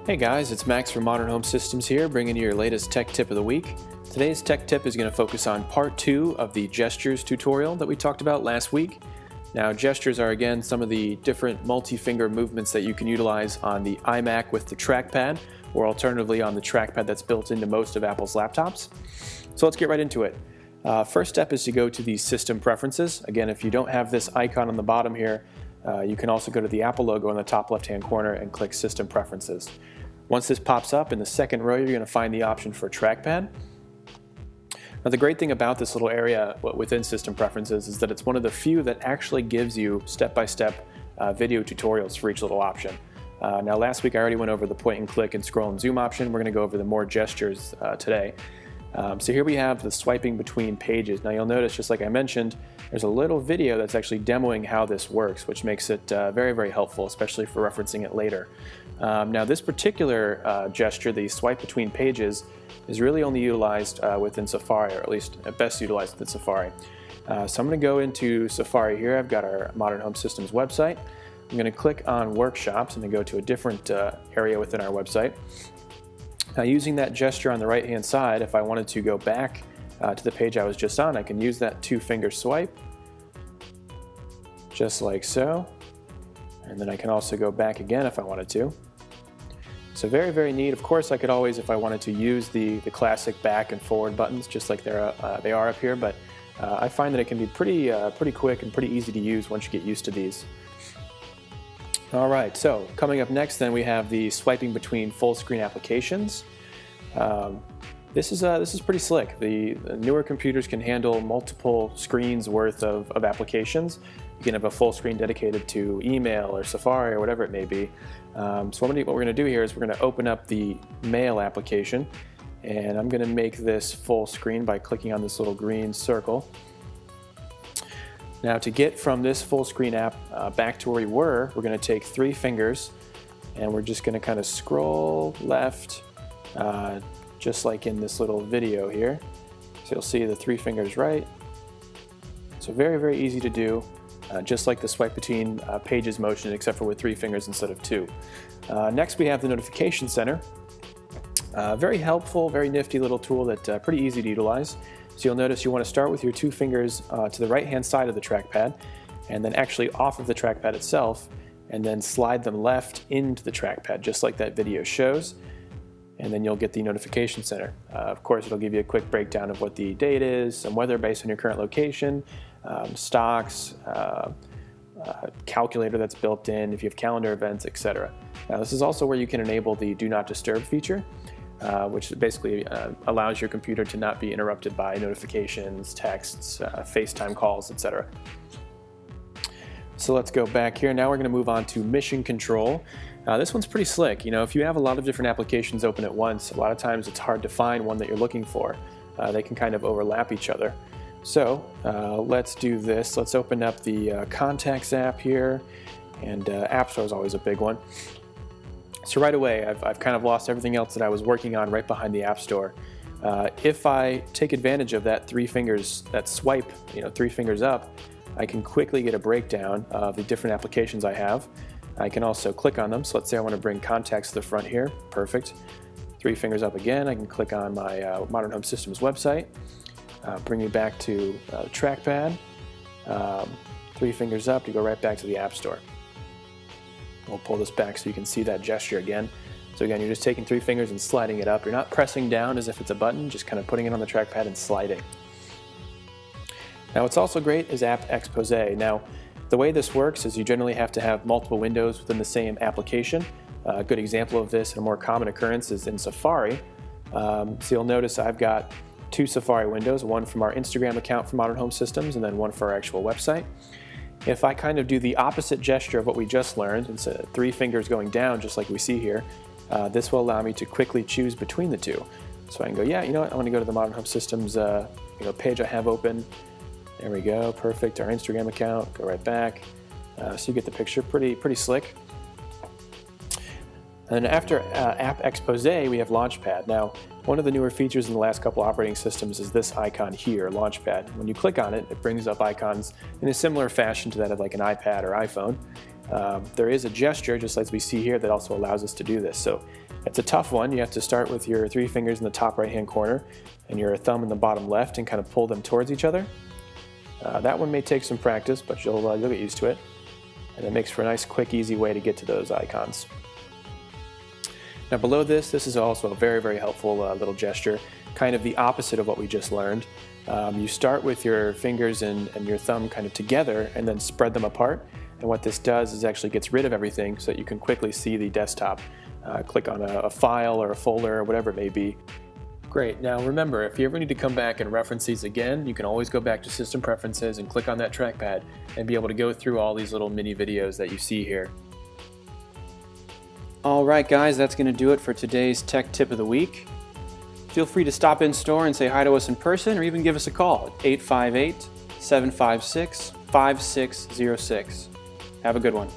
Hey guys, it's Max from Modern Home Systems here, bringing you your latest tech tip of the week. Today's tech tip is going to focus on part 2 of the gestures tutorial that we talked about last week. Now, gestures are again some of the different multi-finger movements that you can utilize on the iMac with the trackpad, or alternatively on the trackpad that's built into most of Apple's laptops. So let's get right into it. First step is to go to the System Preferences. Again, if you don't have this icon on the bottom here, you can also go to the Apple logo in the top left-hand corner and click System Preferences. Once this pops up, in the second row, you're going to find the option for Trackpad. Now, the great thing about this little area within System Preferences is that it's one of the few that actually gives you step-by-step video tutorials for each little option. Now, last week I already went over the point and click and scroll and zoom option. We're going to go over the more gestures today. So here we have the swiping between pages. Now, you'll notice, just like I mentioned, there's a little video that's actually demoing how this works, which makes it very, very helpful, especially for referencing it later. Now, this particular gesture, the swipe between pages, is really only utilized within Safari, or at least best utilized within Safari. So I'm going to go into Safari here. I've got our Modern Home Systems website. I'm going to click on Workshops and then go to a different area within our website. Now, using that gesture on the right-hand side, if I wanted to go back to the page I was just on, I can use that two-finger swipe, just like so. And then I can also go back again if I wanted to. So very, very neat. Of course, I could always, if I wanted to, use the classic back and forward buttons, just like they are up here, but I find that it can be pretty quick and pretty easy to use once you get used to these. All right, so coming up next then we have the swiping between full screen applications. This is pretty slick. The newer computers can handle multiple screens worth of applications. You can have a full screen dedicated to email or Safari or whatever it may be. So what we're going to do here is we're going to open up the Mail application, and I'm going to make this full screen by clicking on this little green circle. Now, to get from this full screen app back to where we were, we're going to take 3 fingers and we're just going to kind of scroll left, just like in this little video here. So you'll see the 3 fingers right. So very, very easy to do, just like the swipe between pages motion, except for with 3 fingers instead of 2. Next, we have the Notification Center. Very helpful, very nifty little tool that's pretty easy to utilize. So you'll notice you want to start with your 2 fingers to the right-hand side of the trackpad, and then actually off of the trackpad itself, and then slide them left into the trackpad, just like that video shows. And then you'll get the Notification Center. Of course, it'll give you a quick breakdown of what the date is, some weather based on your current location, stocks, calculator that's built in, if you have calendar events, etc. Now, this is also where you can enable the Do Not Disturb feature, which basically allows your computer to not be interrupted by notifications, texts, FaceTime calls, etc. So let's go back here. Now we're going to move on to Mission Control. This one's pretty slick. You know, if you have a lot of different applications open at once, a lot of times it's hard to find one that you're looking for. They can kind of overlap each other. So let's do this. Let's open up the Contacts app here, and App Store is always a big one. So right away, I've kind of lost everything else that I was working on right behind the App Store. If I take advantage of that 3 fingers, that swipe, 3 fingers up, I can quickly get a breakdown of the different applications I have. I can also click on them. So let's say I want to bring Contacts to the front here. Perfect. 3 fingers up again. I can click on my Modern Home Systems website. Bring me back to the trackpad. 3 fingers up to go right back to the App Store. We'll pull this back so you can see that gesture again. So again, you're just taking 3 fingers and sliding it up. You're not pressing down as if it's a button, just kind of putting it on the trackpad and sliding. Now, what's also great is App Expose. Now, the way this works is you generally have to have multiple windows within the same application. A good example of this and a more common occurrence is in Safari. So you'll notice I've got 2 Safari windows, one from our Instagram account for Modern Home Systems and then one for our actual website. If I kind of do the opposite gesture of what we just learned, instead of 3 fingers going down just like we see here, this will allow me to quickly choose between the 2. So I can go, yeah, you know what, I want to go to the Modern Home Systems page I have open. There we go, perfect, our Instagram account, go right back. So you get the picture, pretty slick. And after App Expose, we have Launchpad. Now, one of the newer features in the last couple operating systems is this icon here, Launchpad. When you click on it, it brings up icons in a similar fashion to that of like an iPad or iPhone. There is a gesture, just like we see here, that also allows us to do this. So It's a tough one. You have to start with your 3 fingers in the top right-hand corner and your thumb in the bottom left and kind of pull them towards each other. That one may take some practice, but you'll get used to it. And it makes for a nice, quick, easy way to get to those icons. Now below this is also a very, very helpful little gesture, kind of the opposite of what we just learned. You start with your fingers and your thumb kind of together and then spread them apart. And what this does is actually gets rid of everything so that you can quickly see the desktop. Click on a file or a folder or whatever it may be. Great. Now remember, if you ever need to come back and reference these again, you can always go back to System Preferences and click on that trackpad and be able to go through all these little mini videos that you see here. Alright guys, that's going to do it for today's Tech Tip of the Week. Feel free to stop in store and say hi to us in person or even give us a call at 858-756-5606. Have a good one.